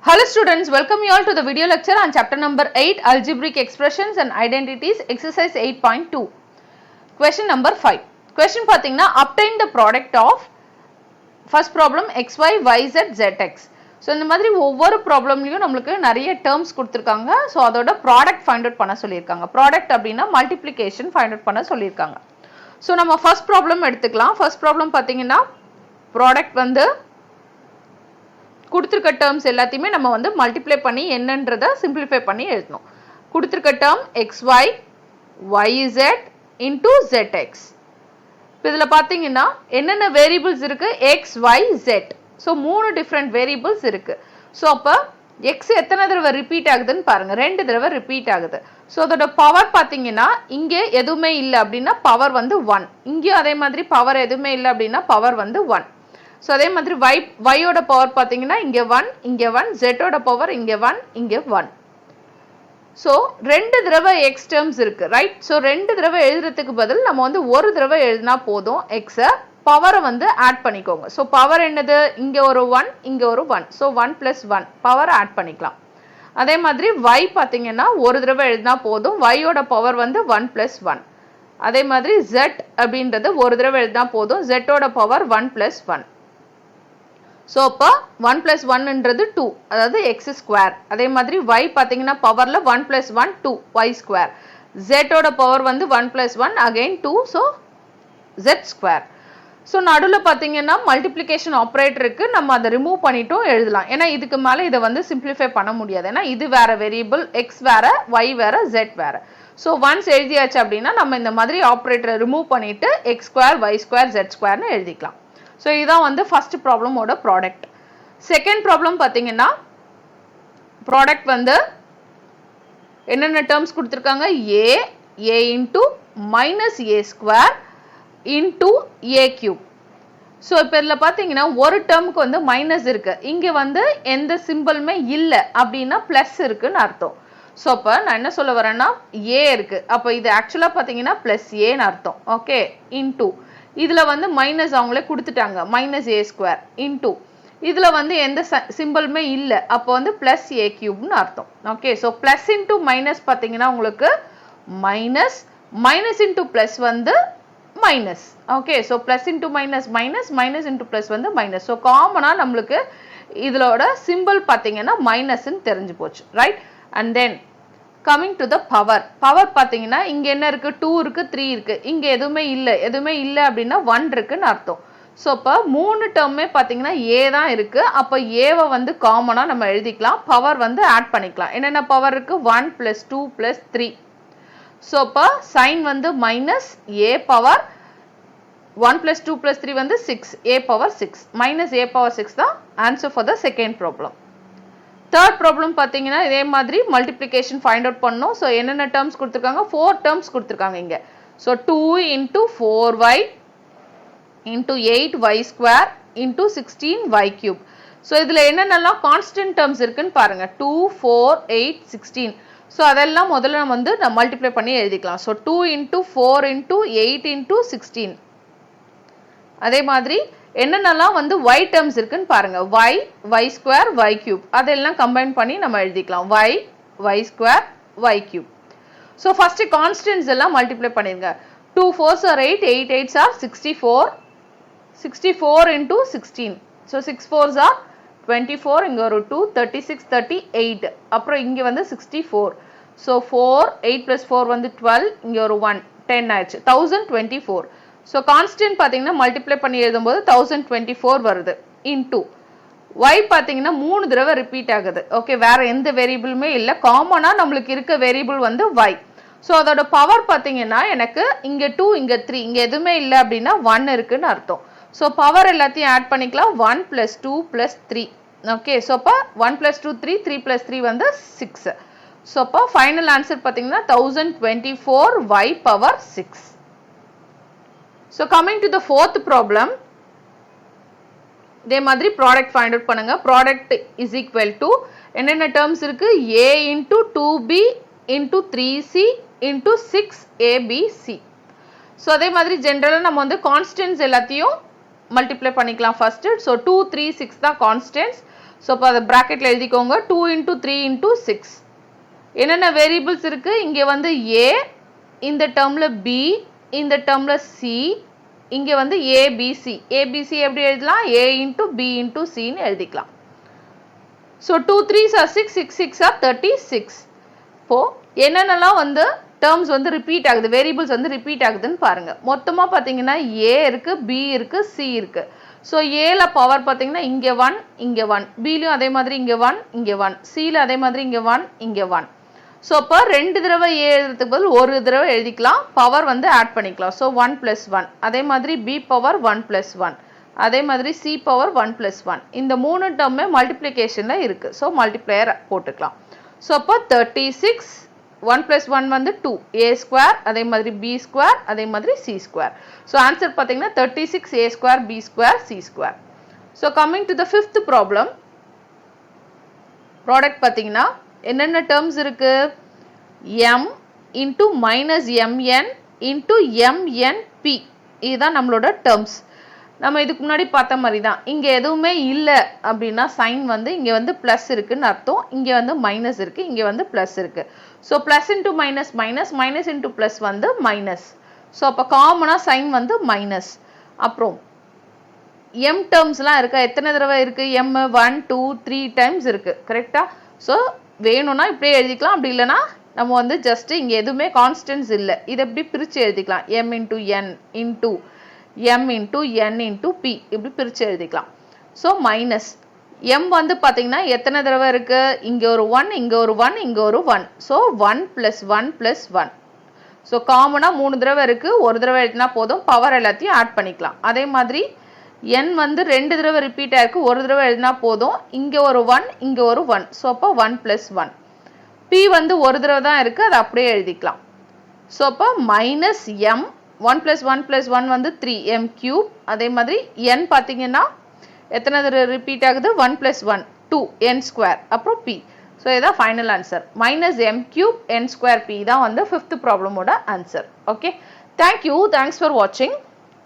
Hello students, welcome you all to the video lecture on chapter number 8 Algebraic Expressions and Identities exercise 8.2. Question number 5. Question பாத்தீங்கன்னா obtain the product of first problem xy yz zx. So இந்த மாதிரி ஒவ்வொரு ப்ராப்ளம்லயும் நமக்கு நிறைய terms கொடுத்திருக்காங்க. So அதோட product find out பண்ண சொல்லிருக்காங்க. Product அப்படினா multiplication find out பண்ண சொல்லிருக்காங்க. So நம்ம first problem எடுத்துக்கலாம். First problem பாத்தீங்கன்னா product வந்து கொடுத்திருக்க terms எல்லாத்தையுமே நம்ம வந்து மல்டிப்ளை பண்ணி என்னன்றதை சிம்பிளிஃபை பண்ணி எழுதணும். கொடுத்திருக்க term xy yz into zx. இதில் பார்த்தீங்கன்னா என்னென்ன வேரியபிள்ஸ் இருக்கு x y z. So 3 different variables இருக்கு. ஸோ அப்போ x எத்தனை தடவை ரிப்பீட் ஆகுதுன்னு பாருங்க, 2 தடவை ரிப்பீட் ஆகுது. ஸோ அதோட பவர் பார்த்தீங்கன்னா இங்கே எதுவுமே இல்லை அப்படின்னா பவர் வந்து 1, இங்கேயும் அதே மாதிரி பவர் எதுவுமே இல்லை அப்படின்னா பவர் வந்து 1. ஸோ அதே மாதிரி y ஓட பவர் பார்த்தீங்கன்னா இங்கே 1, இங்கே 1, z ஓட பவர் இங்கே 1, இங்கே 1. ஸோ 2 தடவை x டேர்ம்ஸ் இருக்கு, ரைட்? ஸோ 2 தடவை எழுதுறதுக்கு பதில் நம்ம வந்து ஒரு தடவை எழுதினா போதும். x பவரை வந்து ஆட் பண்ணிக்கோங்க. ஸோ பவர் என்னது? இங்கே ஒரு 1, இங்கே ஒரு 1. ஸோ 1 + 1 பவரை ஆட் பண்ணிக்கலாம். அதே மாதிரி y பார்த்தீங்கன்னா ஒரு தடவை எழுதினா போதும். y ஓட பவர் வந்து 1 + 1. அதே மாதிரி z அப்படின்றது ஒரு தடவை எழுதினா போதும். z ஓட பவர் 1 + 1. ஸோ அப்போ 1 + 1ன்றது 2, அதாவது எக்ஸ் ஸ்கொயர். அதே மாதிரி y பார்த்தீங்கன்னா பவரில் 1 + 1 2 y ஸ்கொயர். z ஓட பவர் வந்து 1 + 1 again 2, so z square. So நடுவில் பார்த்தீங்கன்னா மல்டிப்ளிகேஷன் ஆப்ரேட்டருக்கு நம்ம அதை ரிமூவ் பண்ணிட்டும் எழுதலாம். ஏன்னா இதுக்கு மேலே இதை வந்து சிம்பிளிஃபை பண்ண முடியாது. ஏன்னா இது வேற வேரியபிள், எக்ஸ் வேற, y வேற, z வேற. ஸோ ஒன்ஸ் எழுதியாச்சு அப்படின்னா நம்ம இந்த மாதிரி ஆப்ரேட்டரை ரிமூவ் பண்ணிட்டு X square y square z ஸ்கொயர்னு எழுதிக்கலாம். ஸோ இதுதான் வந்து ஃபர்ஸ்ட் ப்ராப்ளமோட ப்ராடக்ட். செகண்ட் ப்ராப்ளம் பார்த்தீங்கன்னா ப்ராடக்ட் வந்து என்னென்ன டேர்ம்ஸ் கொடுத்துருக்காங்க? a into minus A square into a cube. So இப்போ இதில் பார்த்தீங்கன்னா ஒரு டேர்முக்கு வந்து மைனஸ் இருக்கு, இங்கே வந்து எந்த சிம்பிளுமே இல்லை அப்படின்னா ப்ளஸ் இருக்குன்னு அர்த்தம். ஸோ அப்போ நான் என்ன சொல்ல வரேன்னா ஏ இருக்கு, அப்போ இது ஆக்சுவலாக பார்த்தீங்கன்னா ப்ளஸ் ஏன்னு அர்த்தம். ஓகே, இன்டூ இதில் வந்து மைனஸ் அவங்களே கொடுத்துட்டாங்க, மைனஸ் ஏ ஸ்கொயர் இன்டூ இதில் வந்து எந்த சிம்பிளுமே இல்லை, அப்போ வந்து ப்ளஸ் ஏ கியூப்னு அர்த்தம். Okay, so plus into minus பார்த்தீங்கன்னா உங்களுக்கு மைனஸ், மைனஸ் இன்டூ ப்ளஸ் வந்து minus. Okay, so plus into minus minus, minus into plus வந்து மைனஸ். ஸோ காமனாக நம்மளுக்கு இதோட சிம்பிள் பார்த்தீங்கன்னா மைனஸ்ன்னு தெரிஞ்சு போச்சு, right? And then coming to the power. Power பார்த்தீங்கன்னா இங்கே என்ன இருக்கு? 2 இருக்கு, 3 இருக்கு, இங்கே எதுவுமே இல்லை அப்படின்னா 1 இருக்குன்னு அர்த்தம். ஸோ அப்போ 3 டேர்மே பார்த்தீங்கன்னா ஏ தான் இருக்கு. அப்போ ஏவை வந்து காமனாக நம்ம எழுதிக்கலாம், பவர் வந்து ஆட் பண்ணிக்கலாம். என்னென்ன பவர் இருக்கு? 1 + 2 + 3. ஸோ அப்போ சைன் வந்து மைனஸ் ஏ பவர் 1 + 2 + 3 வந்து 6, a power 6, minus a power 6 தான் answer for the second problem. Third problem பார்த்தீங்கன்னா இதே மாதிரி மல்டிப்ளிகேஷன் ஃபைண்ட் அவுட் பண்ணணும். ஸோ என்னென்ன டேர்ம்ஸ் கொடுத்துருக்காங்க? 4 டேர்ம்ஸ் கொடுத்துருக்காங்க இங்கே. So 2 × 4y × 8y square × 16y³. So இதில் என்னென்னலாம் கான்ஸ்டன்ட் டேர்ம்ஸ் இருக்குன்னு பாருங்க. 2, 4, 8, 16. ஸோ அதெல்லாம் முதல்ல நம்ம வந்து மல்டிப்ளை பண்ணி எழுதிக்கலாம். ஸோ 2 × 4 × 8 × 16. அதே மாதிரி என்னென்னலாம் வந்து y டேர்ம்ஸ் இருக்குன்னு பாருங்க. y ஸ்கொயர் y³, அதெல்லாம் கம்பைன் பண்ணி நம்ம எழுதிக்கலாம். y square y³. So first constants எல்லாம் மல்டிப்ளை பண்ணிருங்க. 2 4s are 8, 8 8s are 64, 64 × 16. So 6 4s are 24, இங்கே ஒரு 2, 36, 38, அப்புறம் இங்கே வந்து 64. ஸோ 4, 8 + 4 வந்து 12, இங்கே ஒரு 1, 10 ஆயிடுச்சு, 1024. ஸோ கான்ஸ்டன்ட் பார்த்தீங்கன்னா மல்டிப்ளை பண்ணி எழுதும்போது 1024 வருது. இன்டூ y பார்த்தீங்கன்னா 3 தடவை ரிப்பீட் ஆகுது. ஓகே, வேற எந்த வேரியபிளுமே இல்லை, காமனாக நம்மளுக்கு இருக்க வேரியபிள் வந்து y. ஸோ அதோட பவர் பார்த்தீங்கன்னா எனக்கு இங்கே 2, இங்கே 3, இங்கே எதுவுமே இல்லை அப்படின்னா 1 இருக்குன்னு அர்த்தம். ஸோ பவர் எல்லாத்தையும் ஆட் பண்ணிக்கலாம். 1 + 2 + 3. ஓகே, ஸோ அப்போ 1 + 2 3, 3 + 3 வந்து 6. ஸோ அப்போ ஃபைனல் ஆன்சர் பார்த்தீங்கன்னா 1024 y power 6. So coming to the fourth problem, இதே மாதிரி ப்ராடக்ட் ஃபைண்ட் அவுட் பண்ணுங்க. ப்ராடக்ட் இஸ் ஈக்குவல் டு என்னென்ன டேர்ம்ஸ் இருக்கு? a × 2b × 3c × 6abc. So அதே மாதிரி ஜென்ரலாக நம்ம வந்து கான்ஸ்டன்ட்ஸ் எல்லாத்தையும் மல்டிப்ளை பண்ணிக்கலாம் ஃபர்ஸ்ட். ஸோ 2 3 6 தான் கான்ஸ்டன்ட்ஸ். ஸோ அப்போ அதை ப்ராக்கெட்டில் எழுதிக்கோங்க 2 into 3 into 6. என்னென்ன வேரியபிள்ஸ் இருக்கு? இங்கே வந்து a, இந்த டேர்மில் b, இந்த டேர்மில் c, இங்கே வந்து abc. abc எப்படி எழுதலாம்? a into b into c ன்னு எழுதிக்கலாம். So 2 3s are 6, 6 6 are 36. இப்போ என்னென்னலாம் வந்து டேர்ம்ஸ் வந்து ரிப்பீட் ஆகுது, வேரியபிள்ஸ் வந்து ரிப்பீட் ஆகுதுன்னு பாருங்க. மொத்தமாக பார்த்தீங்கன்னா a இருக்கு, b இருக்கு, c இருக்கு. ஸோ ஏல பவர் பார்த்தீங்கன்னா இங்கே 1, இங்கே 1, பிலையும் அதே மாதிரி இங்கே 1, இங்கே 1, சியில் அதே மாதிரி இங்கே 1, இங்கே 1. ஸோ அப்போ 2 தடவை ஏ எழுதுறதுக்கு பதில் ஒரு தடவை எழுதிக்கலாம், பவர் வந்து ஆட் பண்ணிக்கலாம். ஸோ 1 + 1, அதே மாதிரி b பவர் 1 + 1, அதே மாதிரி c பவர் 1 + 1. இந்த 3 டேர்மே மல்டிப்ளிகேஷனில் இருக்கு. ஸோ மல்டிப்ளையர் போட்டுக்கலாம். ஸோ அப்போ 36 1 + 1 வந்து 2 a², அதே மாதிரி b², அதே மாதிரி c². ஸோ ஆன்சர் பார்த்தீங்கன்னா 36 a² b² c². So coming to the 5th problem. Product பார்த்தீங்கன்னா என்னென்ன டேர்ம்ஸ் இருக்கு? m into -mn into mnp. இதுதான் நம்மளோட டேர்ம்ஸ். நம்ம இதுக்கு முன்னாடி பார்த்த மாதிரி தான். இங்கே எதுவுமே இல்லை அப்படின்னா சைன் வந்து இங்கே வந்து ப்ளஸ் இருக்குன்னு அர்த்தம், இங்கே வந்து மைனஸ் இருக்கு, இங்கே வந்து ப்ளஸ் இருக்கு. So plus into minus minus, minus into plus வந்து மைனஸ். ஸோ அப்போ காமனாக சைன் வந்து மைனஸ். அப்புறம் எம் டேர்ம்ஸ்லாம் இருக்கா? எத்தனை தடவை இருக்கு? எம் 1 2 3 டைம்ஸ் இருக்கு, கரெக்டா? ஸோ வேணும்னா இப்படியே எழுதிக்கலாம், அப்படி இல்லைன்னா நம்ம வந்து ஜஸ்ட் இங்கே எதுவுமே கான்ஸ்டன்ஸ் இல்லை, இதை எப்படி பிரித்து எழுதிக்கலாம். m into n into m into n into p இப்படி பிரித்து எழுதிக்கலாம். ஸோ மைனஸ் m வந்து பார்த்தீங்கன்னா எத்தனை தடவை இருக்கு? இங்கே ஒரு 1, இங்கே ஒரு 1, இங்கே ஒரு 1. ஸோ 1 + 1 + 1. ஸோ காமனாக 3 தடவை இருக்கு, ஒரு தடவை எழுதினா போதும், பவர் எல்லாத்தையும் ஆட் பண்ணிக்கலாம். அதே மாதிரி n வந்து 2 தடவை ரிப்பீட் ஆயிருக்கு, ஒரு தடவை எழுதினா போதும், இங்கே ஒரு 1, இங்கே ஒரு 1. ஸோ அப்போ 1 + 1. p வந்து ஒரு தடவை தான் இருக்கு, அதை அப்படியே எழுதிக்கலாம். ஸோ அப்போ மைனஸ் m 1 + 1 + 1 வந்து 3m³. அதே மாதிரி n பார்த்தீங்கன்னா எத்தனை தடவை ரிப்பீட் ஆகுது? 1 + 1 2 n², அப்புறம் p. ஸோ இதான் ஃபைனல் ஆன்சர். -m³ n²p தான் வந்து 5th ப்ராப்ளமோட answer. Okay, thank you, thanks for வாட்சிங்.